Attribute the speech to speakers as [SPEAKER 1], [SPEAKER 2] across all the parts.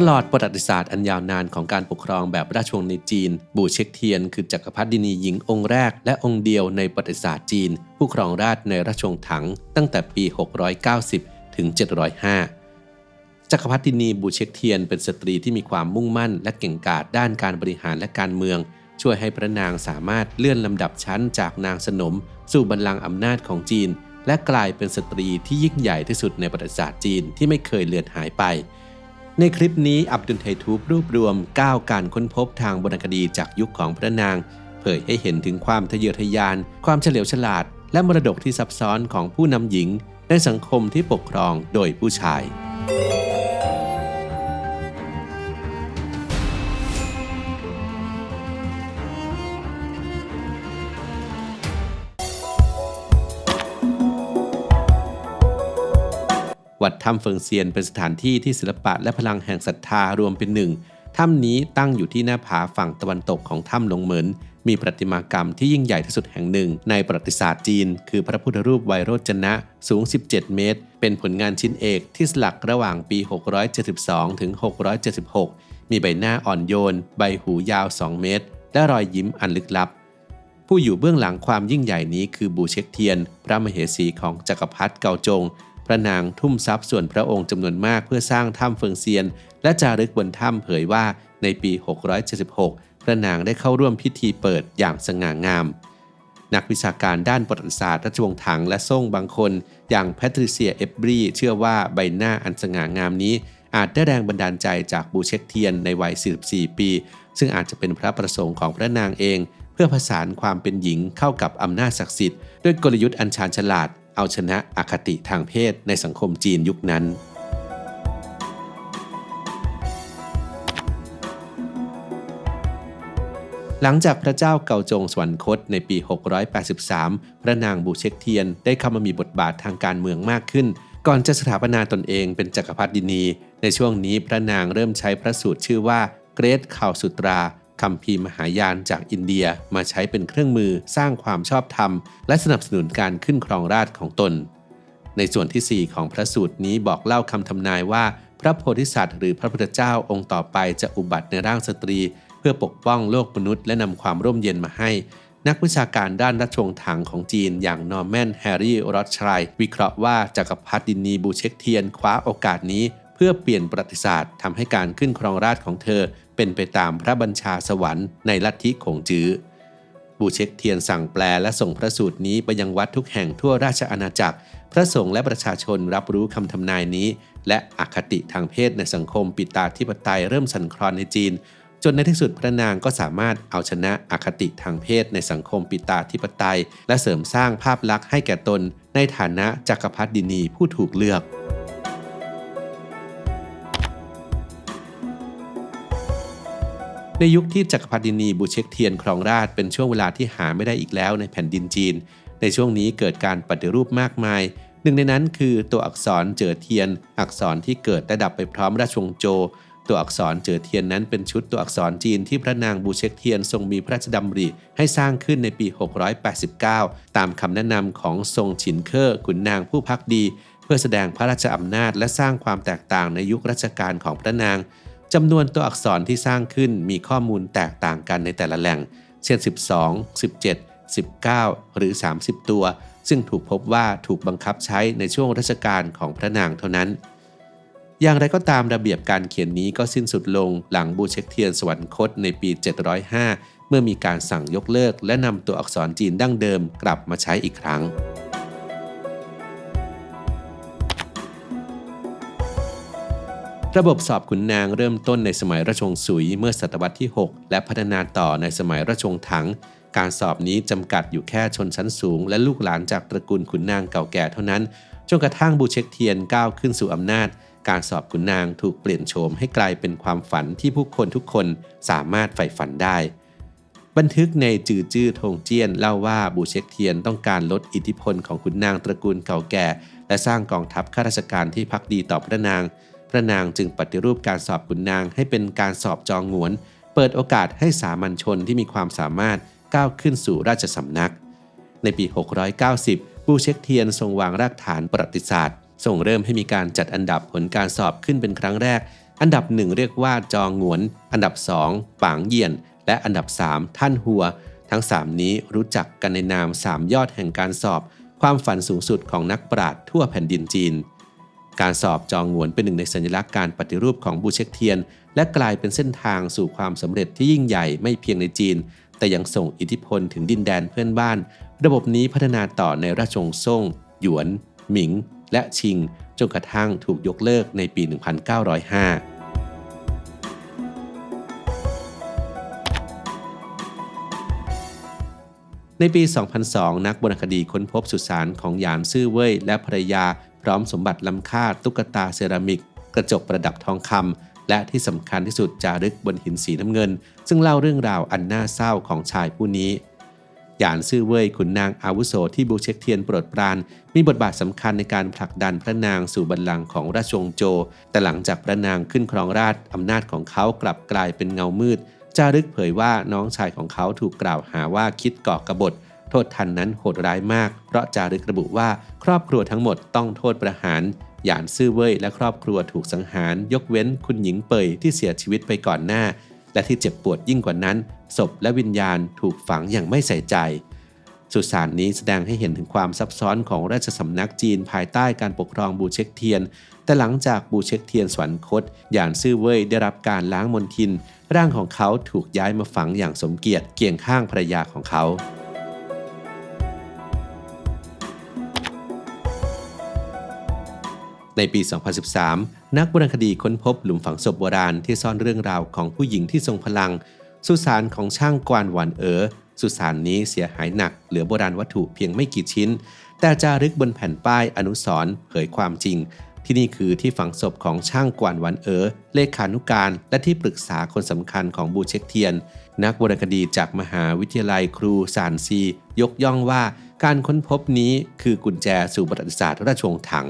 [SPEAKER 1] ตลอดประวัติศาสตร์อันยาวนานของการปกครองแบบราชวงศ์ในจีนบูเช็กเทียนคือจักรพรรดินีหญิงองค์แรกและองค์เดียวในประวัติศาสตร์จีนผู้ครองราชย์ในราชวงศ์ถังตั้งแต่ปี 690 ถึง 705 จักรพรรดินีบูเช็กเทียนเป็นสตรีที่มีความมุ่งมั่นและเก่งกาจด้านการบริหารและการเมืองช่วยให้พระนางสามารถเลื่อนลำดับชั้นจากนางสนมสู่บัลลังก์อำนาจของจีนและกลายเป็นสตรีที่ยิ่งใหญ่ที่สุดในประวัติศาสตร์จีนที่ไม่เคยเลือนหายไปในคลิปนี้อับดุลไททูบรวบรวม 9 การค้นพบทางวรรณคดีจากยุคของพระนางเผยให้เห็นถึงความทะเยอทะยานความเฉลียวฉลาดและมรดกที่ซับซ้อนของผู้นำหญิงในสังคมที่ปกครองโดยผู้ชายวัดถ้ำเฟิงเซียนเป็นสถานที่ที่ศิลปะและพลังแห่งศรัทธารวมเป็นหนึ่งถ้ำนี้ตั้งอยู่ที่หน้าผาฝั่งตะวันตกของถ้ำหลงเหมินมีประติมากรรมที่ยิ่งใหญ่ที่สุดแห่งหนึ่งในประวัติศาสตร์จีนคือพระพุทธรูปไวโรจนะสูง17 เมตรเป็นผลงานชิ้นเอกที่สลักระหว่างปี 672 ถึง 676 มีใบหน้าอ่อนโยนใบหูยาว 2 เมตรและรอยยิ้มอันลึกลับผู้อยู่เบื้องหลังความยิ่งใหญ่นี้คือบูเช็กเทียนพระมเหสีของจักรพรรดิเกาจงพระนางทุ่มทรัพย์ส่วนพระองค์จำนวนมากเพื่อสร้างถ้ำเฟิงเซียนและจารึกบนถ้ำเผยว่าในปี 676 พระนางได้เข้าร่วมพิธีเปิดอย่างสง่างามนักวิชาการด้านประวัติศาสตร์ราชวงศ์ถังและซ่งบางคนอย่างแพทริเซียเอฟบรีเชื่อว่าใบหน้าอันสง่างามนี้อาจได้แรงบันดาลใจจากบูเช็กเทียนในวัย 44 ปีซึ่งอาจจะเป็นพระประสงค์ของพระนางเองเพื่อผสานความเป็นหญิงเข้ากับอำนาจศักดิ์สิทธิ์ด้วยกลยุทธ์อันชาญฉลาดเอาชนะอคติทางเพศในสังคมจีนยุคนั้นหลังจากพระเจ้าเกาจงสวรรคตในปี 683 พระนางบูเช็กเทียนได้เข้ามามีบทบาททางการเมืองมากขึ้นก่อนจะสถาปนาตนเองเป็นจักรพรรดินีในช่วงนี้พระนางเริ่มใช้พระสูตรชื่อว่าเกรทคาวสุตราคัมภีร์มหายานจากอินเดียมาใช้เป็นเครื่องมือสร้างความชอบธรรมและสนับสนุนการขึ้นครองราชย์ของตนในส่วนที่ 4 ของพระสูตรนี้บอกเล่าคำทำนายว่าพระโพธิสัตว์หรือพระพุทธเจ้าองค์ต่อไปจะอุบัติในร่างสตรีเพื่อปกป้องโลกมนุษย์และนำความร่มเย็นมาให้นักวิชาการด้านราชวงศ์ถังของจีนอย่างนอร์แมนแฮร์รี่รอดชัยวิเคราะห์ว่าจักรพรรดินีบูเช็กเทียนคว้าโอกาสนี้เพื่อเปลี่ยนประวัติศาสตร์ทำให้การขึ้นครองราชย์ของเธอเป็นไปตามพระบัญชาสวรรค์ในลัทธิขงจื้อบูเช็กเทียนสั่งแปลและส่งพระสูตรนี้ไปยังวัดทุกแห่งทั่วราชอาณาจักรพระสงฆ์และประชาชนรับรู้คำทำนายนี้และอคติทางเพศในสังคมปิตาธิปไตยเริ่มสั่นคลอนในจีนจนในที่สุดพระนางก็สามารถเอาชนะอคติทางเพศในสังคมปิตาธิปไตยและเสริมสร้างภาพลักษณ์ให้แก่ตนในฐานะจักรพรรดินีผู้ถูกเลือกในยุคที่จักรพรรดินีบูเช็กเทียนครองราชย์เป็นช่วงเวลาที่หาไม่ได้อีกแล้วในแผ่นดินจีนในช่วงนี้เกิดการปฏิรูปมากมายหนึ่งในนั้นคือตัวอักษรเจ๋อเทียนอักษรที่เกิดและดับไปพร้อมราชวงศ์โจวตัวอักษรเจ๋อเทียนนั้นเป็นชุดตัวอักษรจีนที่พระนางบูเช็กเทียนทรงมีพระราชดำริให้สร้างขึ้นในปี 689 ตามคำแนะนำของทรงฉินเค่อขุนนางผู้ภักดีเพื่อแสดงพระราชอำนาจและสร้างความแตกต่างในยุครัชกาลของพระนางจำนวนตัวอักษรที่สร้างขึ้นมีข้อมูลแตกต่างกันในแต่ละแหล่งเช่น 12, 17, 19 หรือ 30 ตัวซึ่งถูกพบว่าถูกบังคับใช้ในช่วงรัชกาลของพระนางเท่านั้นอย่างไรก็ตามระเบียบการเขียนนี้ก็สิ้นสุดลงหลังบูเช็กเทียนสวรรคตในปี 705 เมื่อมีการสั่งยกเลิกและนำตัวอักษรจีนดั้งเดิมกลับมาใช้อีกครั้งระบบสอบขุนนางเริ่มต้นในสมัยราชวงศ์สุยเมื่อศตวรรษที่ 6 และพัฒนาต่อในสมัยราชวงศ์ถังการสอบนี้จำกัดอยู่แค่ชนชั้นสูงและลูกหลานจากตระกูลขุนนางเก่าแก่เท่านั้นจนกระทั่งบูเช็กเทียนก้าวขึ้นสู่อำนาจการสอบขุนนางถูกเปลี่ยนโฉมให้กลายเป็นความฝันที่ผู้คนทุกคนสามารถใฝ่ฝันได้บันทึกในจื่อจื้อทงเจี้ยนเล่าว่าบูเช็กเทียนต้องการลดอิทธิพลของขุนนางตระกูลเก่าแก่และสร้างกองทัพข้าราชการที่ภักดีต่อพระนางจึงปฏิรูปการสอบขุนนางให้เป็นการสอบจองหงวนเปิดโอกาสให้สามัญชนที่มีความสามารถก้าวขึ้นสู่ราชสำนักในปี 690 บูเช็กเทียนทรงวางรากฐานประวัติศาสตร์ทรงเริ่มให้มีการจัดอันดับผลการสอบขึ้นเป็นครั้งแรก อันดับ1เรียกว่าจองหงวนอันดับ2ปางเยี่ยนและอันดับ3ท่านหัวทั้ง3นี้รู้จักกันในนาม3ยอดแห่งการสอบความฝันสูงสุดของนักปราชญ์ทั่วแผ่นดินจีนการสอบจองหงวนเป็นหนึ่งในสัญลักษณ์การปฏิรูปของบูเช็กเทียนและกลายเป็นเส้นทางสู่ความสำเร็จที่ยิ่งใหญ่ไม่เพียงในจีนแต่ยังส่งอิทธิพลถึงดินแดนเพื่อนบ้านระบบนี้พัฒนาต่อในราชวงศ์ซ่งหยวนหมิงและชิงจนกระทั่งถูกยกเลิกในปี 1905ในปี 2002 นักวรรณคดีค้นพบสุสานของหยานซื่อเว่ยและภรรยาพร้อมสมบัติล้ำค่าตุ๊กตาเซรามิกกระจกประดับทองคำและที่สำคัญที่สุดจารึกบนหินสีน้ำเงินซึ่งเล่าเรื่องราวอันน่าเศร้าของชายผู้นี้หยานซื่อเว่ยขุนนางอาวุโสที่บูเช็กเทียนโปรดปรานมีบทบาทสำคัญในการผลักดันพระนางสู่บัลลังก์ของราชวงศ์โจวแต่หลังจากพระนางขึ้นครองราชย์อำนาจของเขากลับกลายเป็นเงามืดจารึกเผยว่าน้องชายของเขาถูกกล่าวหาว่าคิดก่อกบฏโทษทันนั้นโหดร้ายมากเพราะจารึกระบุว่าครอบครัวทั้งหมดต้องโทษประหารหยานซื่อเว่ยและครอบครัวถูกสังหารยกเว้นคุณหญิงเป่ยที่เสียชีวิตไปก่อนหน้าและที่เจ็บปวดยิ่งกว่านั้นศพและวิญญาณถูกฝังอย่างไม่ใส่ใจสุสานนี้แสดงให้เห็นถึงความซับซ้อนของราชสำนักจีนภายใต้การปกครองบูเช็กเทียนแต่หลังจากบูเช็กเทียนสวรรคตหยานซื่อเว่ยได้รับการล้างมลทินร่างของเขาถูกย้ายมาฝังอย่างสมเกียรติเคียงข้างภรรยาของเขาในปี 2013 นักโบราณคดีค้นพบหลุมฝังศพโบราณที่ซ่อนเรื่องราวของผู้หญิงที่ทรงพลังสุสานของช่างกวานหวานสุสานนี้เสียหายหนักเหลือโบราณวัตถุเพียงไม่กี่ชิ้นแต่จารึกบนแผ่นป้ายอนุสรณ์เผยความจริงที่นี่คือที่ฝังศพของช่างกวานหวานเลขานุการและที่ปรึกษาคนสำคัญของบูเช็กเทียนนักโบราณคดีจากมหาวิทยาลัยครูซานซียกย่องว่าการค้นพบนี้คือกุญแจสู่ประวัติศาสตร์ราชวงศ์ถัง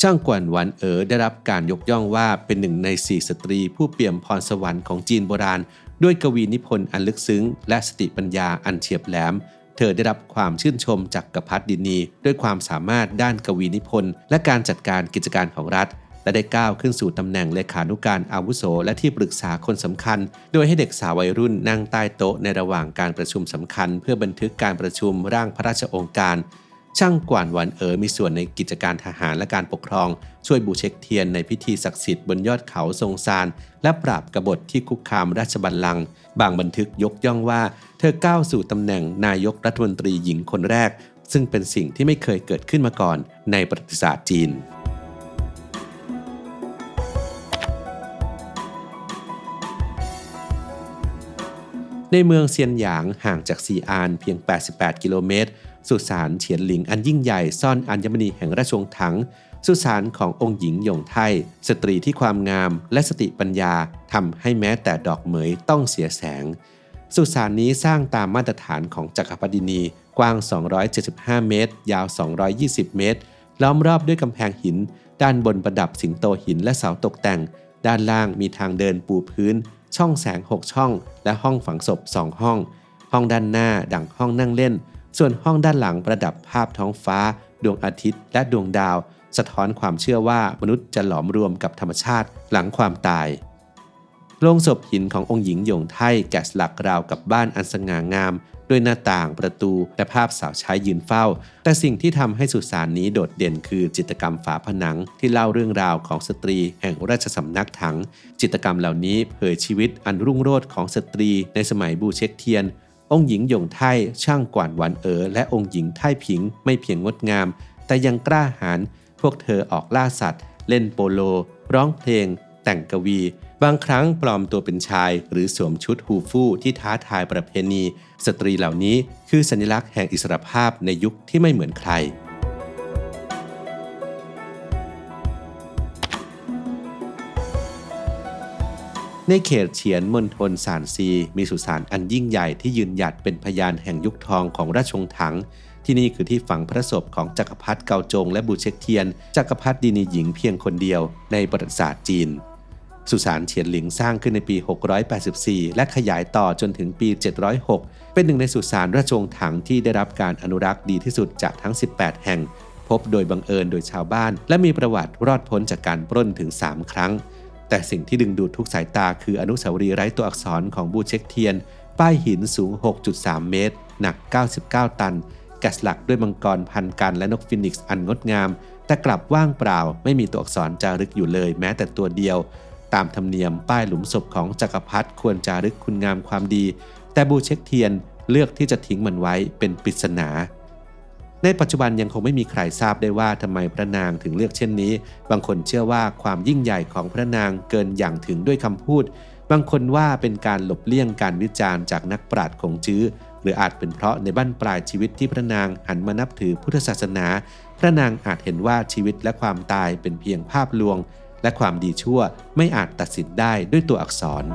[SPEAKER 1] ช่างกวนหวันได้รับการยกย่องว่าเป็นหนึ่งใน4สตรีผู้เปี่ยมพรสวรรค์ของจีนโบราณด้วยกวีนิพนธ์อันลึกซึ้งและสติปัญญาอันเฉียบแหลมเธอได้รับความชื่นชมจากจักรพรรดินีด้วยความสามารถด้านกวีนิพนธ์และการจัดการกิจการของรัฐและได้ก้าวขึ้นสู่ตำแหน่งเลขานุการอาวุโสและที่ปรึกษาคนสำคัญโดยให้เด็กสาววัยรุ่นนั่งใต้โต๊ะในระหว่างการประชุมสำคัญเพื่อบันทึกการประชุมร่างพระราชโองการช่างกวนหวันมีส่วนในกิจการทหารและการปกครองช่วยบูเช็กเทียนในพิธีศักดิ์สิทธิ์บนยอดเขาซงซานและปราบกบฏที่คุกคามราชบัลลังก์บางบันทึกยกย่องว่าเธอก้าวสู่ตำแหน่งนายกรัฐมนตรีหญิงคนแรกซึ่งเป็นสิ่งที่ไม่เคยเกิดขึ้นมาก่อนในประวัติศาสตร์จีนในเมืองเซียนหยางห่างจากซีอานเพียง88กิโลเมตรสุสานเฉียนหลิงอันยิ่งใหญ่ซ่อนอัญมณีแห่งราชวงศ์ถังสุสานขององค์หญิงหยงไทสตรีที่ความงามและสติปัญญาทำให้แม้แต่ดอกเหมยต้องเสียแสงสุสานนี้สร้างตามมาตรฐานของจักรพรรดินีกว้าง275เมตรยาว220เมตรล้อมรอบด้วยกำแพงหินด้านบนประดับสิงโตหินและเสาตกแต่งด้านล่างมีทางเดินปูพื้นช่องแสง6ช่องและห้องฝังศพ2ห้องห้องด้านหน้าดั่งห้องนั่งเล่นส่วนห้องด้านหลังประดับภาพท้องฟ้าดวงอาทิตย์และดวงดาวสะท้อนความเชื่อว่ามนุษย์จะหลอมรวมกับธรรมชาติหลังความตายโลงศพหินขององค์หญิงหยงไทแกะสลักราวกับบ้านอันสง่างามด้วยหน้าต่างประตูและภาพสาวใช้ยืนเฝ้าแต่สิ่งที่ทำให้สุสานนี้โดดเด่นคือจิตรกรรมฝาผนังที่เล่าเรื่องราวของสตรีแห่งราชสำนักถังจิตรกรรมเหล่านี้เผยชีวิตอันรุ่งโรจน์ของสตรีในสมัยบูเช็กเทียนองค์หญิงหยงไทช่างกวนหวันและองค์หญิงไทผิงไม่เพียงงดงามแต่ยังกล้าหาญพวกเธอออกล่าสัตว์เล่นโปโลร้องเพลงแต่งกวีบางครั้งปลอมตัวเป็นชายหรือสวมชุดฮูฟู่ที่ท้าทายประเพณีสตรีเหล่านี้คือสัญลักษณ์แห่งอิสรภาพในยุคที่ไม่เหมือนใครในเขตเฉียนมณฑลซานซีมีสุสานอันยิ่งใหญ่ที่ยืนหยัดเป็นพยานแห่งยุคทองของราชวงศ์ถังที่นี่คือที่ฝังพระศพของจักรพรรดิเกาจงและบูเช็กเทียนจักรพรรดินีหญิงเพียงคนเดียวในประวัติศาสตร์จีนสุสานเฉียนหลิงสร้างขึ้นในปี684และขยายต่อจนถึงปี706เป็นหนึ่งในสุสานราชวงศ์ถังที่ได้รับการอนุรักษ์ดีที่สุดจากทั้ง18แห่งพบโดยบังเอิญโดยชาวบ้านและมีประวัติรอดพ้นจากการปล้นถึง3ครั้ง แต่สิ่งที่ดึงดูดทุกสายตาคืออนุสาวรีย์ไร้ตัวอักษรของบูเช็คเทียนป้ายหินสูง 6.3 เมตรหนัก 99 ตันแกะสลักด้วยมังกรพันกันและนกฟินิกซ์อันงดงามแต่กลับว่างเปล่าไม่มีตัวอักษรจารึกอยู่เลยแม้แต่ตัวเดียวตามธรรมเนียมป้ายหลุมศพของจักรพรรดิควรจารึกคุณงามความดีแต่บูเช็คเทียนเลือกที่จะทิ้งมันไว้เป็นปริศนาในปัจจุบันยังคงไม่มีใครทราบได้ว่าทำไมพระนางถึงเลือกเช่นนี้บางคนเชื่อว่าความยิ่งใหญ่ของพระนางเกินอย่างถึงด้วยคำพูดบางคนว่าเป็นการหลบเลี่ยงการวิจารณ์จากนักปราชญ์คงจื้อหรืออาจเป็นเพราะในบั้นปลายชีวิตที่พระนางหันมานับถือพุทธศาสนาพระนางอาจเห็นว่าชีวิตและความตายเป็นเพียงภาพลวงและความดีชั่วไม่อาจตัดสินได้ด้วยตัวอักษร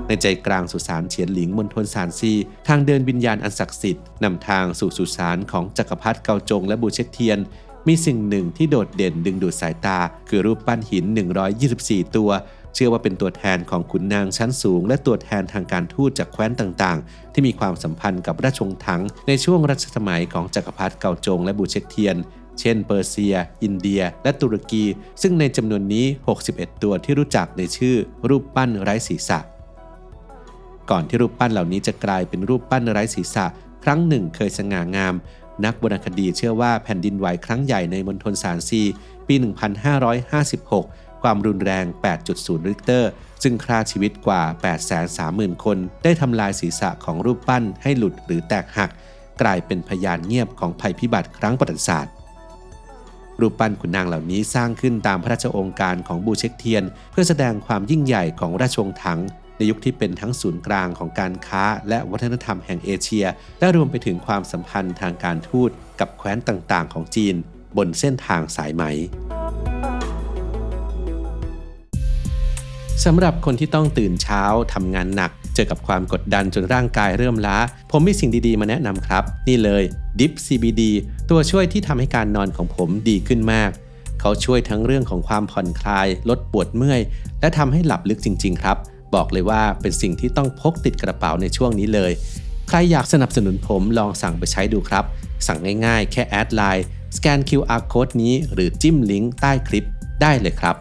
[SPEAKER 1] ในใจกลางสุสานเฉียนหลิงมณฑลซานซีทางเดินวิญญาณอันศักดิ์สิทธิ์นำทางสู่สุสานของจักรพรรดิเกาจงและบูเช็คเทียนมีสิ่งหนึ่งที่โดดเด่นดึงดูดสายตาคือรูปปั้นหิน124ตัวเชื่อว่าเป็นตัวแทนของขุนนางชั้นสูงและตัวแทนทางการทูตจากแคว้นต่างๆที่มีความสัมพันธ์กับราชวงศ์ถังในช่วงรัชสมัยของจักรพรรดิเกาจงและบูเช็คเทียนเช่นเปอร์เซียอินเดียและตุรกีซึ่งในจำนวนนี้61ตัวที่รู้จักในชื่อรูปปั้นไร้ศีรษะก่อนที่รูปปั้นเหล่านี้จะกลายเป็นรูปปั้นไร้ศีรษะครั้งหนึ่งเคยสง่างามนักวรรณคดีเชื่อว่าแผ่นดินไหวครั้งใหญ่ในมณฑลซานซีปี 1556 ความรุนแรง 8.0 ริกเตอร์ซึ่งฆ่าชีวิตกว่า 830,000 คนได้ทำลายศีรษะของรูปปั้นให้หลุดหรือแตกหักกลายเป็นพยานเงียบของภัยพิบัติครั้งประวัติศาสตร์รูปปั้นขุนนางเหล่านี้สร้างขึ้นตามพระราชโองการของบูเช็คเทียนเพื่อแสดงความยิ่งใหญ่ของราชวงศ์ถังในยุคที่เป็นทั้งศูนย์กลางของการค้าและวัฒนธรรมแห่งเอเชียและรวมไปถึงความสัมพันธ์ทางการทูตกับแคว้นต่างๆของจีนบนเส้นทางสายไหมสำหรับคนที่ต้องตื่นเช้าทำงานหนักเจอกับความกดดันจนร่างกายเริ่มล้าผมมีสิ่งดีๆมาแนะนำครับนี่เลย Dip CBD ตัวช่วยที่ทำให้การนอนของผมดีขึ้นมากเขาช่วยทั้งเรื่องของความผ่อนคลายลดปวดเมื่อยและทำให้หลับลึกจริงๆครับบอกเลยว่าเป็นสิ่งที่ต้องพกติดกระเป๋าในช่วงนี้เลยใครอยากสนับสนุนผมลองสั่งไปใช้ดูครับสั่งง่ายๆแค่แอดไลน์สแกน QR Code นี้หรือจิ้มลิงก์ใต้คลิปได้เลยครับ